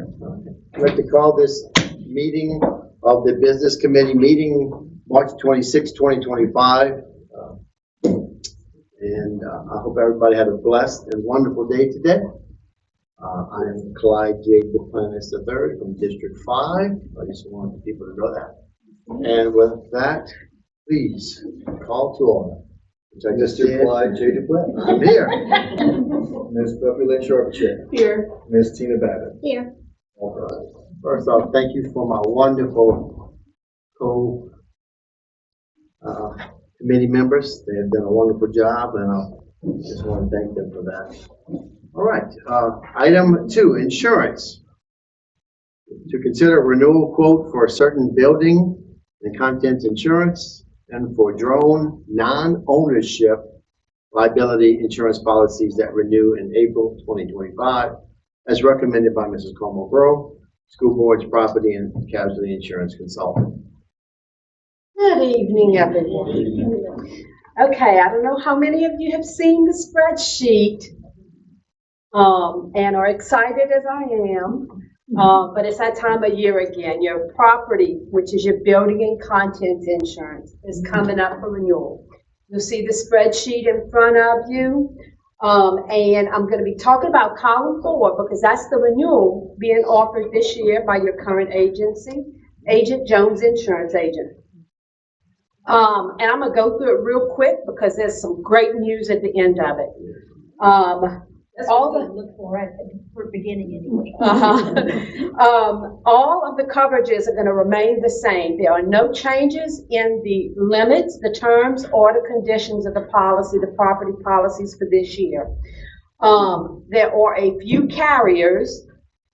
I'd like to call this meeting of the Business Committee meeting March 26, 2025. I hope everybody had a blessed and wonderful day today. I am Clyde J. Duplantis III from District 5. I just want people to know that. And with that, please call to order. Mr. Clyde J. Duplantis. I'm here. Ms. Buffy Lynn Sharpchair. Here. Ms. Tina Babbitt. Here. All right. First off, thank you for my wonderful committee members. They have done a wonderful job, and I just want to thank them for that. All right. Item 2, insurance. To consider renewal quote for a certain building and contents insurance and for drone non-ownership liability insurance policies that renew in April 2025, as recommended by Mrs. Como Bro, School Board's Property and Casualty Insurance Consultant. Good evening, everyone. Okay, I don't know how many of you have seen the spreadsheet and are excited as I am, but it's that time of year again. Your property, which is your building and contents insurance, is coming up for renewal. You'll see the spreadsheet in front of you. And I'm going to be talking about column 4 because that's the renewal being offered this year by your current agency, Agent Jones Insurance Agent. And I'm going to go through it real quick because there's some great news at the end of it. That's all we look for at the beginning anyway. All of the coverages are going to remain the same. There are no changes in the limits, the terms, or the conditions of the policy, the property policies for this year. There are a few carriers,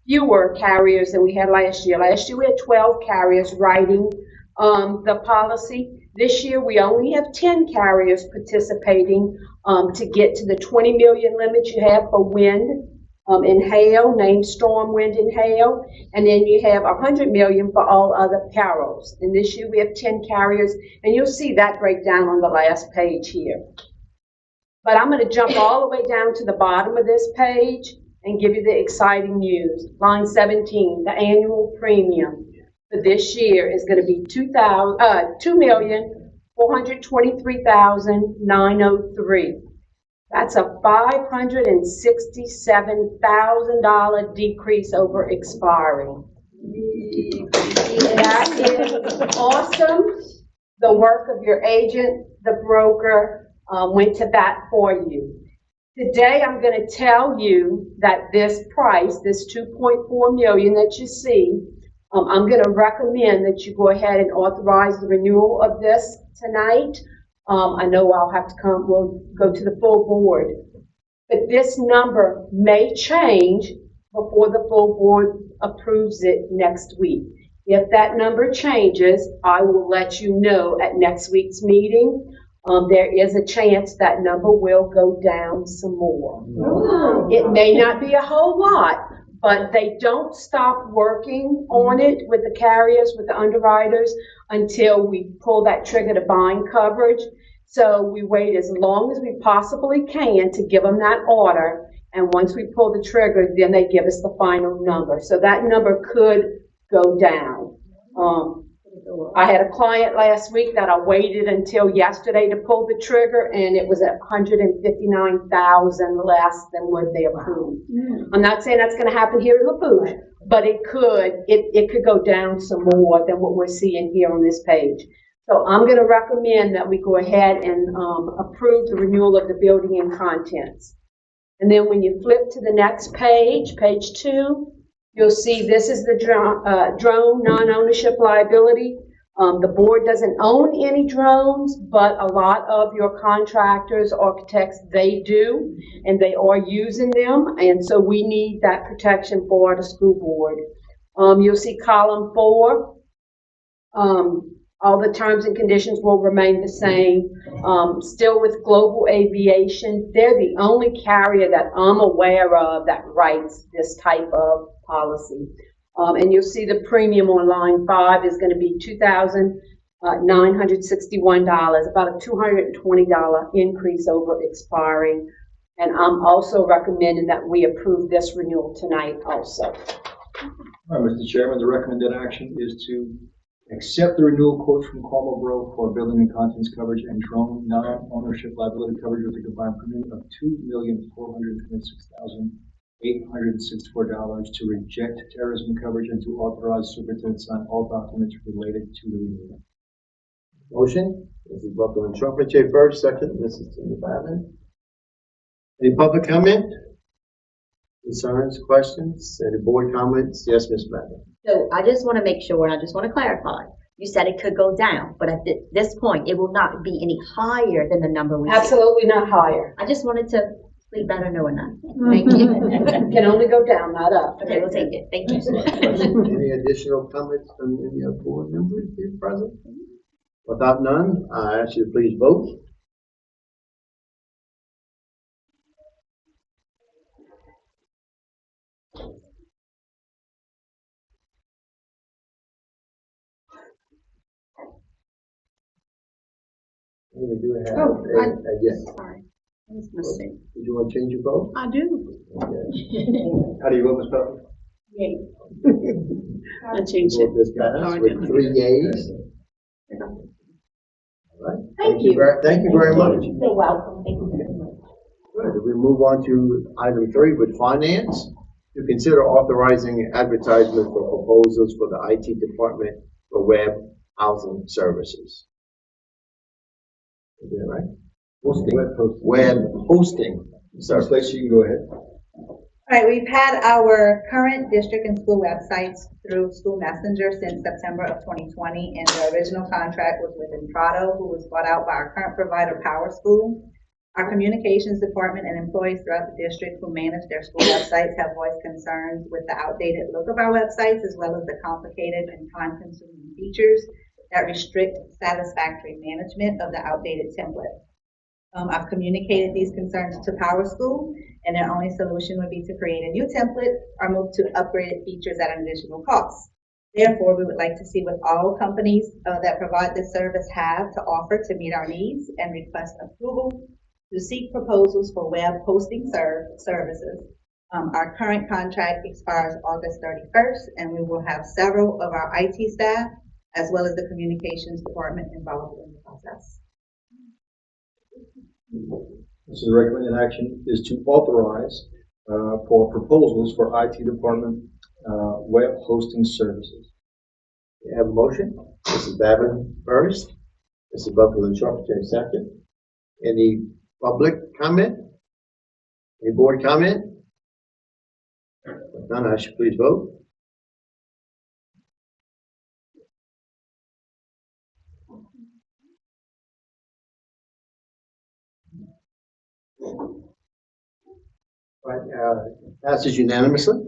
fewer carriers than we had last year. Last year we had 12 carriers writing the policy. This year we only have 10 carriers participating to get to the 20 million limit you have for wind and hail, named storm, wind, and hail, and then you have 100 million for all other perils. And this year we have 10 carriers, and you'll see that breakdown on the last page here. But I'm going to jump all the way down to the bottom of this page and give you the exciting news. Line 17, the annual premium for this year is going to be $2,423,903. That's a $567,000 decrease over expiring. That is awesome. The work of your agent, the broker, went to bat for you. Today, I'm going to tell you that this price, this $2.4 million that you see, I'm going to recommend that you go ahead and authorize the renewal of this tonight. I know I'll have to we'll go to the full board. But this number may change before the full board approves it next week. If that number changes, I will let you know at next week's meeting. There is a chance that number will go down some more. It may not be a whole lot, but they don't stop working on it with the carriers, with the underwriters, until we pull that trigger to bind coverage. So we wait as long as we possibly can to give them that order. And once we pull the trigger, then they give us the final number. So that number could go down. I had a client last week that I waited until yesterday to pull the trigger, and it was at $159,000 less than what they approved. I'm not saying that's going to happen here in Lafourche, but it could go down some more than what we're seeing here on this page. So I'm going to recommend that we go ahead and approve the renewal of the building and contents. And then when you flip to the next page, page 2, you'll see this is the drone non-ownership liability. The board doesn't own any drones, but a lot of your contractors, architects, they do, and they are using them. And so we need that protection for the school board. You'll see column 4. All the terms and conditions will remain the same. Still with Global Aviation, they're the only carrier that I'm aware of that writes this type of policy. And you'll see the premium on line 5 is going to be $2,961, about a $220 increase over expiring. And I'm also recommending that we approve this renewal tonight also. All right, Mr. Chairman, the recommended action is to accept the renewal quote from Cornwall Borough for building and contents coverage and drone non-ownership liability coverage with a combined premium of $2,426,864 to reject terrorism coverage and to authorize superintendent to sign all documents related to the renewal. Motion, Mrs. Buckland Trumpeter first, second, Mrs. Tina Babin. Any public comment? Concerns, questions? Any board comments? Yes, Ms. Babin. So I just want to make sure, and I just want to clarify, you said it could go down, but at this point, it will not be any higher than the number we see. Absolutely not higher. I just wanted to sleep better knowing that. Thank you. Can only go down, not up. Okay, we'll take it. Thank you. Any additional comments from any other board members here present? Without none, I ask you to please vote. We do have a yes. Sorry. I was mistake. Did you want to change your vote? I do. Okay. How do you vote, Ms. Buckland? Yay. I changed it. Vote this passed with 3 yeas. All right. Thank you. Thank you very much. You're welcome. Thank you very much. Good. We move on to item 3 with finance. To consider authorizing advertisement for proposals for the IT department for web housing services. Is that right? Hosting. Web hosting Ms. service. Lacy, you can go ahead. All right, we've had our current district and school websites through School Messenger since September of 2020, and the original contract was with Entrado, who was bought out by our current provider, Power School. Our communications department and employees throughout the district who manage their school websites have voiced concerns with the outdated look of our websites, as well as the complicated and time-consuming features that restrict satisfactory management of the outdated template. I've communicated these concerns to Power School, and their only solution would be to create a new template or move to upgraded features at an additional cost. Therefore, we would like to see what all companies that provide this service have to offer to meet our needs and request approval to seek proposals for web hosting services. Our current contract expires August 31st, and we will have several of our IT staff as well as the communications department involved in the process. So the recommended action is to authorize for proposals for IT department web hosting services. We have a motion. Mrs. Babin first. Mrs. Buckland Trumpeter second. Any public comment? Any board comment? If none, I should please vote. Right, passes unanimously.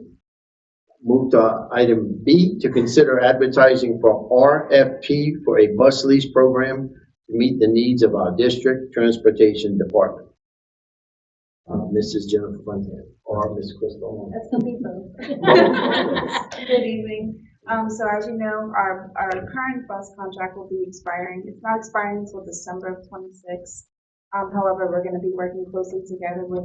Move to item B, to consider advertising for RFP for a bus lease program to meet the needs of our district transportation department. Mrs. Jennifer Fontaine or Ms. Crystal. That's gonna be both. Good evening. So as you know, our current bus contract will be expiring. It's not expiring until December of 26. However, we're going to be working closely together with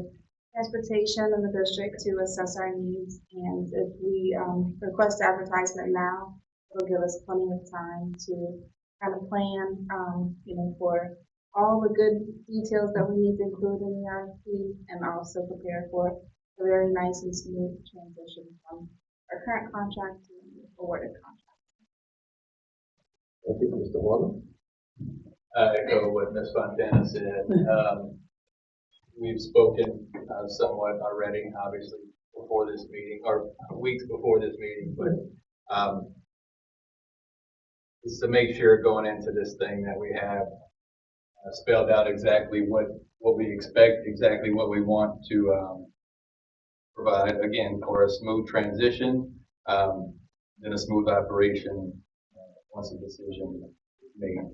transportation and the district to assess our needs. And if we request advertisement now, it'll give us plenty of time to kind of plan, for all the good details that we need to include in the RFP, and also prepare for a very nice and smooth transition from our current contract to the awarded contract. Thank you, Mr. Waller. Echo what Ms. Fontana said. We've spoken somewhat already, obviously, before this meeting, or weeks before this meeting, but just to make sure going into this thing that we have spelled out exactly what we expect, exactly what we want to provide, again, for a smooth transition, then a smooth operation once a decision is made.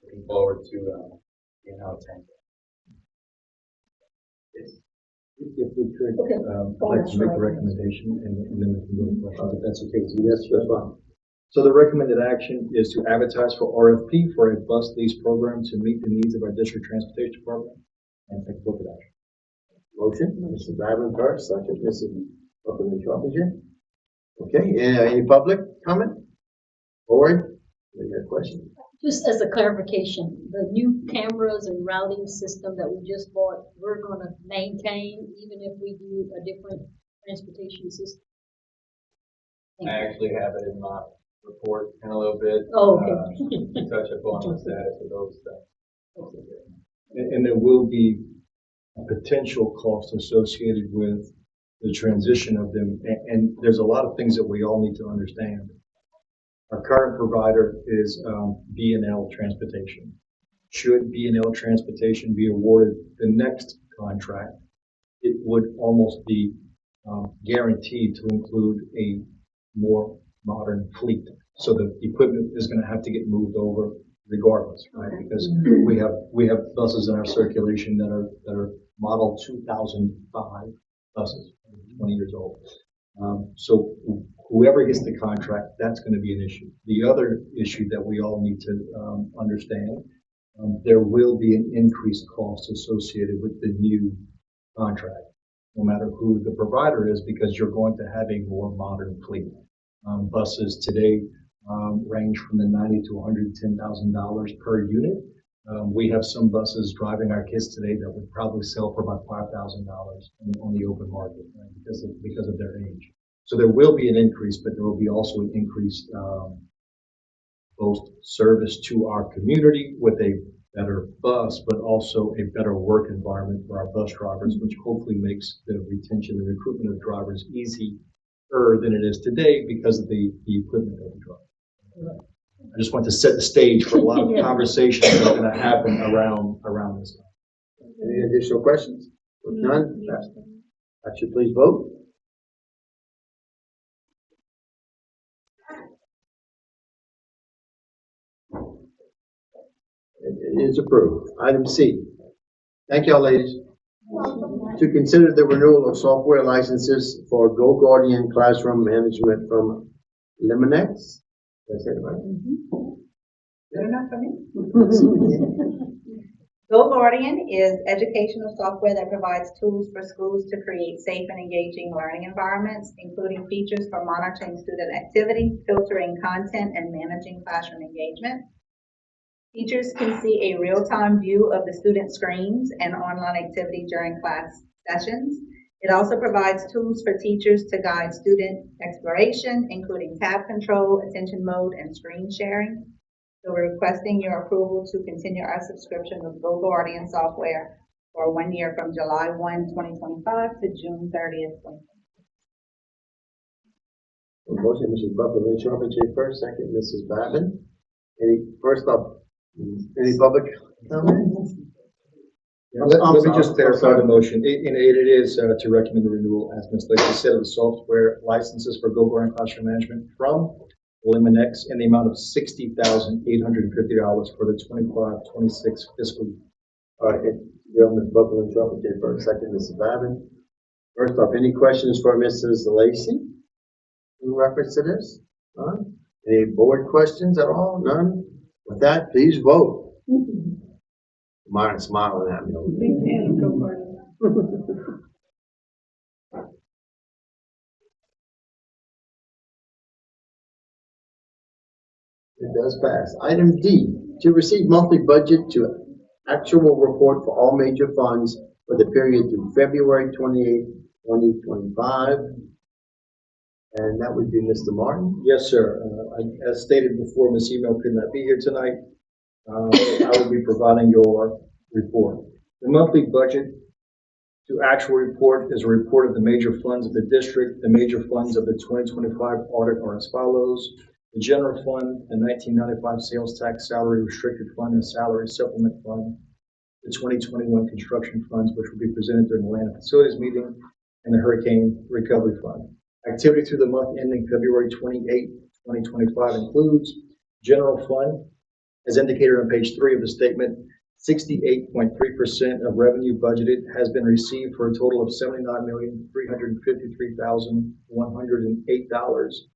Looking forward to seeing how it's handled. Yes. If we could, I'd like to make a recommendation and then we can go to questions, if that's okay with you. Yes, that's fine. So the recommended action is to advertise for RFP for a bus lease program to meet the needs of our district transportation department and take appropriate action. Motion, Mrs. Babin first, second, Mrs. Buckland Trumpeter. Okay, any public comment? Board, any other question? Just as a clarification, the new cameras and routing system that we just bought, we're gonna maintain even if we do a different transportation system? I actually have it in my report in a little bit. Oh, okay. To touch upon the status of those things. And there will be a potential cost associated with the transition of them. And there's a lot of things that we all need to understand. Our current provider is B&L Transportation. Should B&L Transportation be awarded the next contract, it would almost be guaranteed to include a more modern fleet. So the equipment is going to have to get moved over regardless, right? Because we have buses in our circulation that are model 2005 buses, 20 years old. So whoever gets the contract, that's going to be an issue. The other issue that we all need to understand, there will be an increased cost associated with the new contract, no matter who the provider is, because you're going to have a more modern fleet. Buses today range from the $90,000 to $110,000 per unit. We have some buses driving our kids today that would probably sell for about $5,000 on the open market, right, because of their age. So there will be an increase, but there will be also an increased both service to our community with a better bus, but also a better work environment for our bus drivers, which hopefully makes the retention and recruitment of drivers easier than it is today because of the equipment that we drive. I just want to set the stage for a lot of conversations that are going to happen around this. Any additional questions? If none, I should please vote. It is approved. Item C. Thank y'all, ladies. To consider the renewal of software licenses for Go Guardian Classroom Management from Liminex. Did I say it right? Good enough for me. Go Guardian is educational software that provides tools for schools to create safe and engaging learning environments, including features for monitoring student activity, filtering content, and managing classroom engagement. Teachers can see a real-time view of the student screens and online activity during class sessions. It also provides tools for teachers to guide student exploration, including tab control, attention mode, and screen sharing. So we're requesting your approval to continue our subscription with Go Guardian software for 1 year from July 1, 2025 to June 30th, 2025. Motion, Mrs. Butler, Lynch, Robinson first, second, Mrs. Babin. Any public comment? Let me just clarify the motion. It is to recommend the renewal, as Ms. Lacy said, of the software licenses for Go Guardian Classroom Management from Liminex in the amount of $60,850 for the 25-26 fiscal year. All right, Ms. Butler, Lynch, Robinson first, second, Mrs. Babin. First off, any questions for Mrs. Lacy in reference to this? None? Any board questions at all? None? With that, please vote. Mine smiling at me over there. It does pass. Item D, to receive monthly budget to actual report for all major funds for the period through February 28, 2025. And that would be Mr. Martin. Yes, sir. As stated before, Ms. Email could not be here tonight. I will be providing your report. The monthly budget to actual report is a report of the major funds of the district. The major funds of the 2025 audit are as follows. The general fund, the 1995 sales tax salary restricted fund and salary supplement fund, the 2021 construction funds, which will be presented during the land and facilities meeting, and the hurricane recovery fund. Activity through the month ending February 28, 2025 includes general fund, as indicated on page 3 of the statement. 68.3% of revenue budgeted has been received for a total of $79,353,108.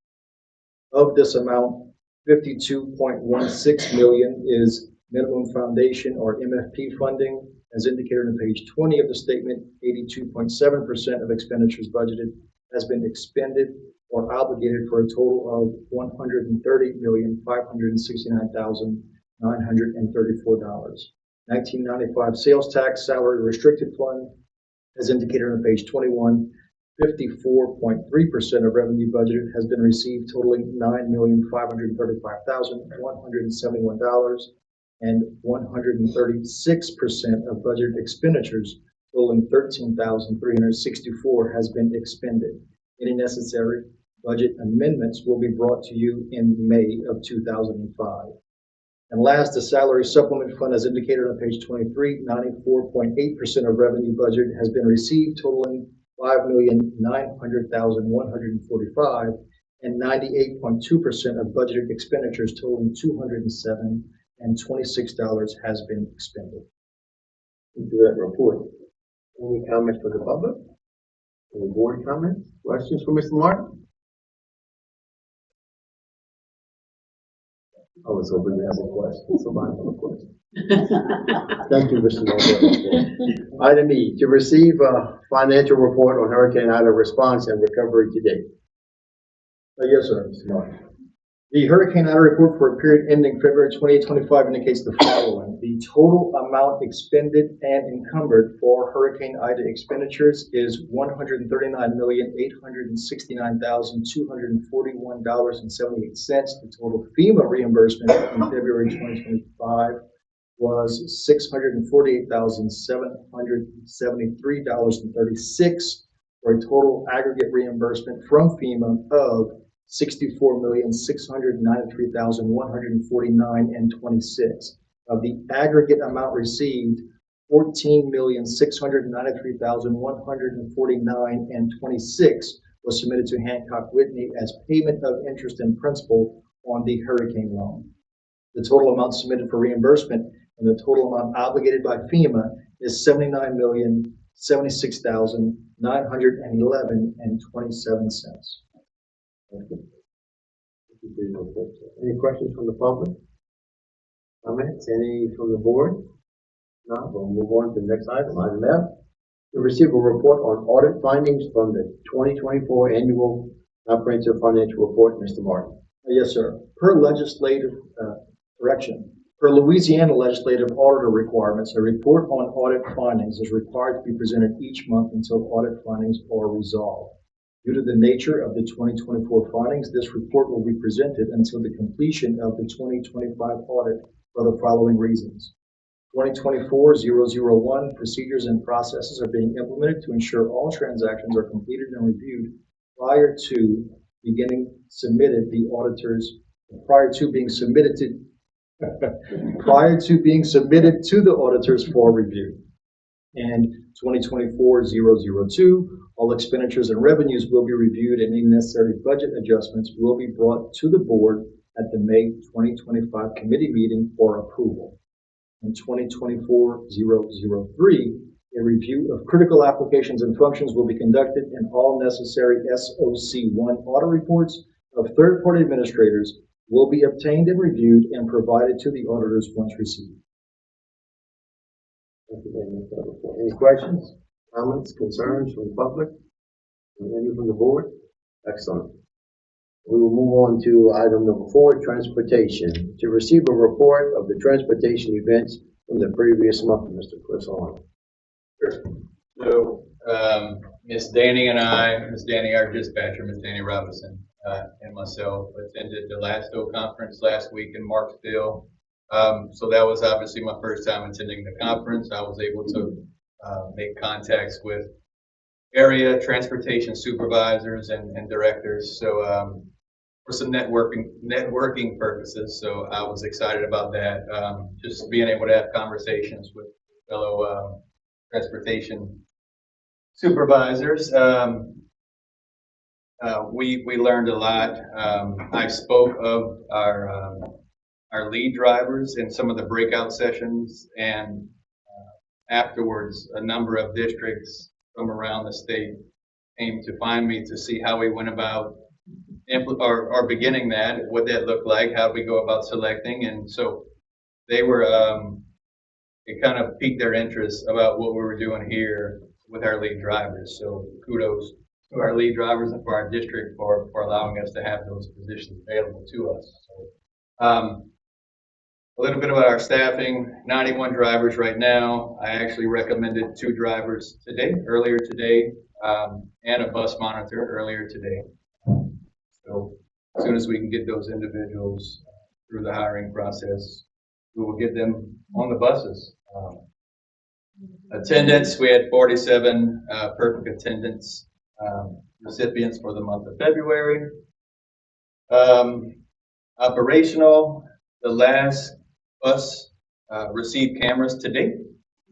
Of this amount, $52.16 million is minimum foundation or MFP funding. As indicated on page 20 of the statement, 82.7% of expenditures budgeted has been expended or obligated for a total of $130,569,934. 1995 sales tax salary restricted fund, as indicated on page 21, 54.3% of revenue budgeted has been received, totaling $9,535,171, and 136% of budgeted expenditures, totaling $13,364, has been expended. Any necessary budget amendments will be brought to you in May of 2005. And last, the salary supplement fund, as indicated on page 23, 94.8% of revenue budget has been received, totaling $5,900,145, and 98.2% of budgeted expenditures, totaling $207.26, has been expended. To that report. Any comments from the public? Any board comments? Questions for Mr. Martin? I was hoping to have a question. Somebody have a question. Thank you, Mr. Martin. Item E, to receive a financial report on Hurricane Ida response and recovery to date. Yes, sir, Mr. Martin. The Hurricane Ida report for a period ending February 2025 indicates the following. The total amount expended and encumbered for Hurricane Ida expenditures is $139,869,241.78. The total FEMA reimbursement in February 2025 was $648,773.36, for a total aggregate reimbursement from FEMA of $64,693,149.26. Of the aggregate amount received, $14,693,149.26 was submitted to Hancock Whitney as payment of interest and principal on the hurricane loan. The total amount submitted for reimbursement and the total amount obligated by FEMA is $79,076,911.27. Any questions from the public? Comments? Any from the board? No, we'll move on to the next item. Item F, to receive a report on audit findings from the 2024 annual comprehensive financial report. Mr. Martin. Yes, sir. Per Louisiana legislative auditor requirements, a report on audit findings is required to be presented each month until audit findings are resolved. Due to the nature of the 2024 findings, this report will be presented until the completion of the 2025 audit for the following reasons. 2024-001 procedures and processes are being implemented to ensure all transactions are completed and reviewed prior to being submitted to the auditors for review. And 2024-002, all expenditures and revenues will be reviewed and any necessary budget adjustments will be brought to the board at the May 2025 committee meeting for approval. In 2024-003, a review of critical applications and functions will be conducted and all necessary SOC1 audit reports of third-party administrators will be obtained and reviewed and provided to the auditors once received. Thank you very much for that report. Any questions, comments, concerns from the public? Any from the board? Excellent. We will move on to item number 4, transportation. To receive a report of the transportation events from the previous month, Mr. Chris Arnold. Sure. So, Miss Danny and I, Miss Danny, our dispatcher, Miss Danny Robinson, and myself attended the LASTO conference last week in Marksville. So that was obviously my first time attending the conference. I was able to make contacts with area transportation supervisors and directors. So for some networking purposes. So I was excited about that. Just being able to have conversations with fellow transportation supervisors. We learned a lot. I spoke of our lead drivers in some of the breakout sessions, and afterwards, a number of districts from around the state came to find me to see how we went about beginning that, what that looked like, how we go about selecting, and so they were. It kind of piqued their interest about what we were doing here with our lead drivers. So kudos to our lead drivers and for our district for allowing us to have those positions available to us. So, a little bit about our staffing, 91 drivers right now. I actually recommended 2 drivers earlier today, and a bus monitor earlier today. So as soon as we can get those individuals through the hiring process, we will get them on the buses. Attendance, we had 47 perfect attendance recipients for the month of February. Operational, the last bus received cameras today.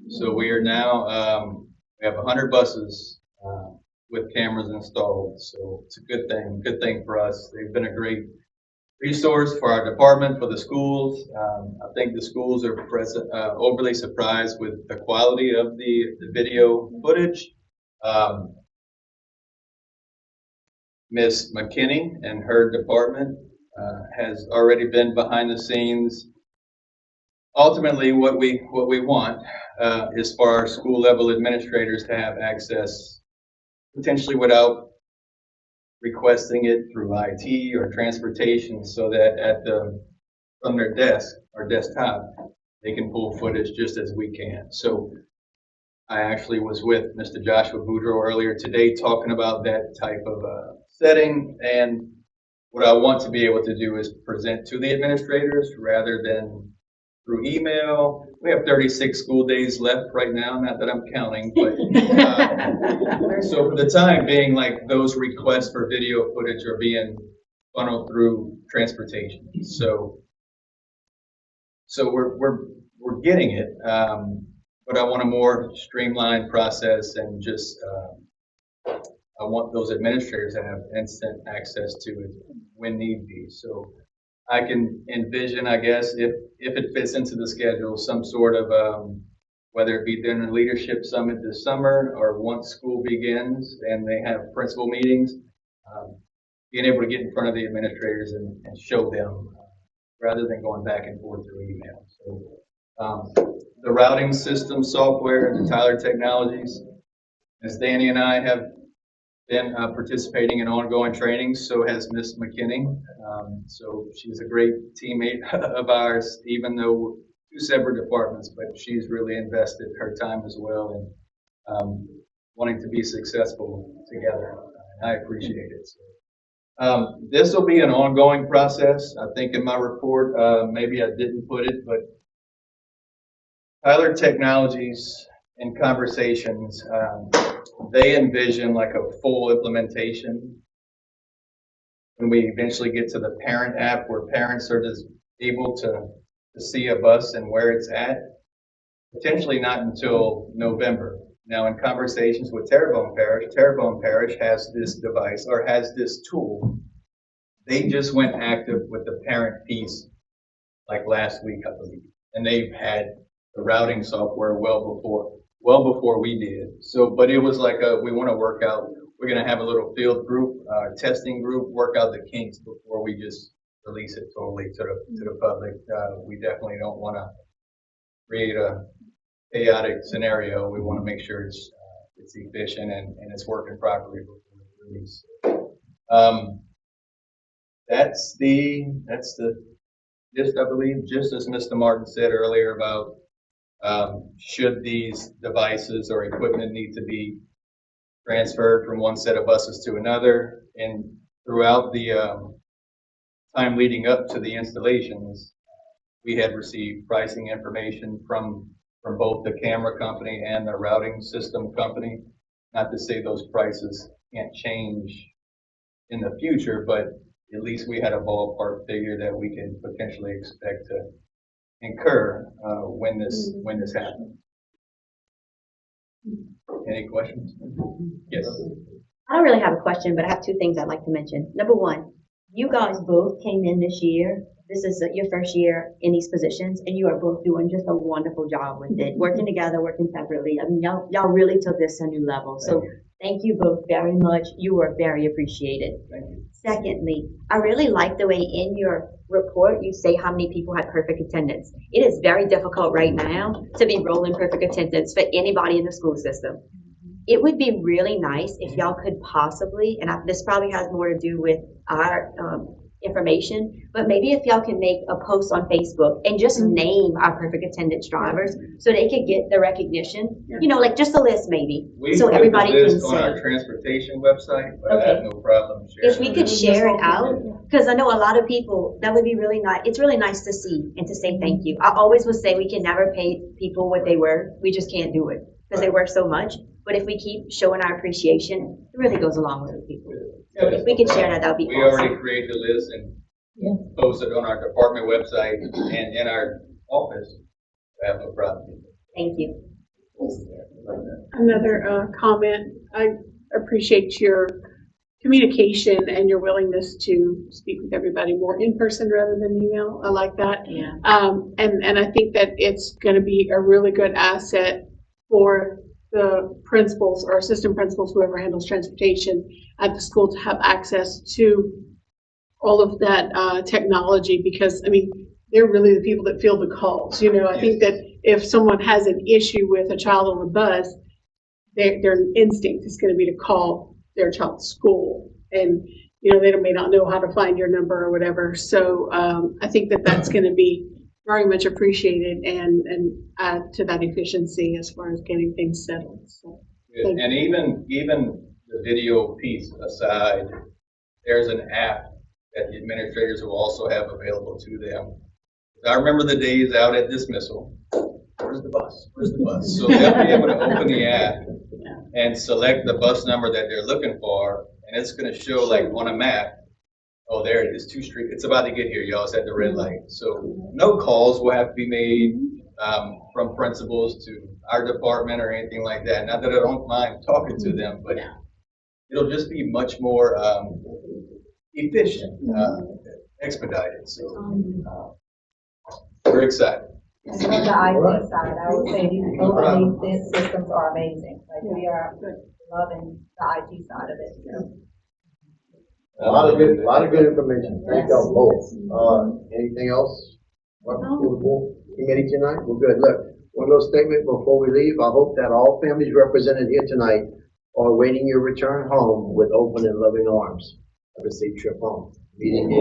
So we are now, we have 100 buses with cameras installed. So it's a good thing for us. They've been a great resource for our department, for the schools. I think the schools are overly surprised with the quality of the video footage. Ms. McKinney and her department has already been behind the scenes. Ultimately, what we want is for our school level administrators to have access, potentially without requesting it through IT or transportation, so that from their desk or desktop, they can pull footage just as we can. So I actually was with Mr. Joshua Boudreau earlier today talking about that type of setting, and what I want to be able to do is present to the administrators rather than through email. We have 36 school days left right now, not that I'm counting, but so for the time being, like, those requests for video footage are being funneled through transportation. So we're getting it, but I want a more streamlined process, and just I want those administrators to have instant access to it when need be. So I can envision, I guess, if it fits into the schedule, some sort of, whether it be during the leadership summit this summer or once school begins and they have principal meetings, being able to get in front of the administrators and show them rather than going back and forth through email. So the routing system software, the Tyler Technologies, Ms. Danny and I have been participating in ongoing trainings. So has Ms. McKinney. So she's a great teammate of ours, even though 2 separate departments, but she's really invested her time as well in wanting to be successful together. And I appreciate it. So, this will be an ongoing process. I think in my report, maybe I didn't put it, but Tyler Technologies in conversations, they envision like a full implementation when we eventually get to the parent app, where parents are just able to see a bus and where it's at, potentially not until November. Now, in conversations with Terrebonne Parish has this device, or has this tool. They just went active with the parent piece like last week, I believe, and they've had the routing software well before we did. So, but it was like we want to work out, we're going to have a little field group, testing group, work out the kinks before we just release it totally to the public. We definitely don't want to create a chaotic scenario. We want to make sure it's efficient and it's working properly before it's released. That's the just, I believe, just as Mr. Martin said earlier about should these devices or equipment need to be transferred from one set of buses to another. And throughout the time leading up to the installations, we had received pricing information from both the camera company and the routing system company. Not to say those prices can't change in the future, but at least we had a ballpark figure that we can potentially expect to incur when this happens. Any questions? Yes. I don't really have a question, but I have 2 things I'd like to mention. Number 1, you guys both came in this year. This is your first year in these positions, and you are both doing just a wonderful job with it, working together, working separately. I mean, y'all really took this to a new level. So thank you both very much. You are very appreciated. Thank you. Secondly, I really like the way in your report you say how many people had perfect attendance. It is very difficult right now to be rolling perfect attendance for anybody in the school system. it would be really nice if y'all could possibly, and this probably has more to do with our information, but maybe if y'all can make a post on Facebook and just name our perfect attendance drivers so they could get the recognition, you know, like just a list maybe, We so put everybody the can list on our say. transportation website, but I have Okay. no problem sharing. If we could share it out, because I know a lot of people, that would be really nice. It's really nice to see and to say thank you. I always would say we can never pay people what they worth. We just can't do it because they work so much. But if we keep showing our appreciation, it really goes along with the people. So if we could share that, that would be We already awesome. created the list and Yeah. posted on our department website and in our office. I have no problem. Thank you. Another comment, I appreciate your communication and your willingness to speak with everybody more in person rather than email. I like that. Yeah. And I think that it's going to be a really good asset for the principals or assistant principals, whoever handles transportation at the school, to have access to all of that technology, because, I mean, they're really the people that field the calls. You know, I think that if someone has an issue with a child on the bus, their instinct is going to be to call their child's school, and you know, they may not know how to find your number or whatever. So I think that that's going to be very much appreciated and add to that efficiency as far as getting things settled. So, thank And even the video piece aside, there's an app that the administrators will also have available to them. I remember the days out at dismissal. Where's the bus? Where's the bus? So they'll be able to open the app and select the bus number that they're looking for, and it's going to show like on a map. Oh, there it is, 2 Street. It's about to get here, y'all. It's at the red light. So no calls will have to be made from principals to our department or anything like that. Not that I don't mind talking to them, but it'll just be much more efficient, expedited. So we're excited. And on the IT side, I would say these systems are amazing. Like, we are loving the IT side of it. A lot of good information. Thank y'all both. Anything else? For the full committee tonight? Well, good. Look, one little statement before we leave. I hope that all families represented here tonight are awaiting your return home with open and loving arms. Have a safe trip home. Meeting is